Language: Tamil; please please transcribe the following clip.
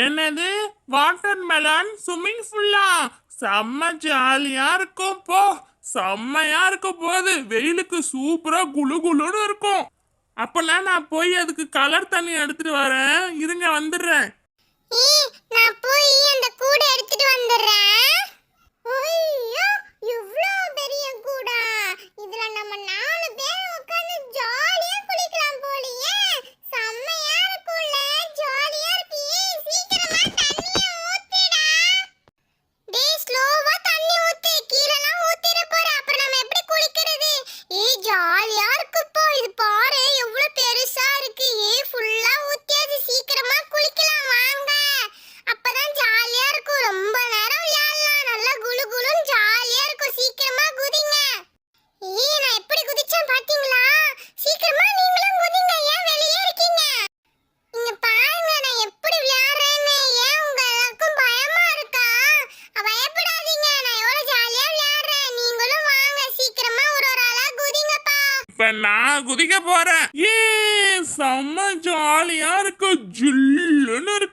என்னது வாட்டர் மெலன் ஸ்விம்மிங் ஃபுல்லா? செம்ம ஜாலியா இருக்கும் போ. செம்மையா இருக்கும் போது வெயிலுக்கு சூப்பரா குளு குளுன்னு இருக்கும். அப்பனா நான் போய் அதுக்கு கலர் தண்ணி எடுத்துட்டு வரேன், இருங்க வந்துடுறேன். நான் போய் அந்த கூட எடுத்துட்டு வந்துடுறேன். ஐயோ இவ்ளோ பெரிய கூடா, இதுல நம்ம 4 பேர் உட்கார்ந்து ஜாலியா குளிக்கலாம் போலியே. செம்மையா இருக்கும்ல, ஜாலியா இருக்கு. சீக்கிரமா தண்ணிய ஊத்துடா. டேய் ஸ்லோவா தண்ணி ஊத்து, கீழலாம் ஊத்திர போற. அப்புறம் நம்ம எப்படி குளிக்கிறது? ஜாலியா இருக்குப்பா. இது பாரு எவ்வளவு பெருசா இருக்கு. ஃபுல்லா ஊத்தியாச்சு. சீக்கிரமா குளிக்கலாம் வாங்க. அப்பதான் ஜாலியா இருக்கும். ரொம்ப நேரம் விளையாடலாம். நல்லா குளு குளுன்னு ஜாலியா இருக்கும். சீக்கிரமா குதிங்க. நான் எப்படி குதிச்சேன் பாத்தீங்களா? சீக்கிரமா நீங்களும் குதிங்க. ஏன் வெளியே இருக்கீங்க? இங்க பாருங்க நான் எப்படி விளையாடுறேன்னு. ஏன் உங்களுக்கு பயமா இருக்கா? பயப்படாதீங்க, நான் எவ்வளவு ஜாலியா விளையாடுறேன். நீங்களும் வாங்க, சீக்கிரமா ஒரு ஆளா குதிங்கப்பா. இப்ப நான் குதிக்க போறேன். செம்ம ஜாலியா இருக்கு, ஜில்லுன்னு இருக்கு.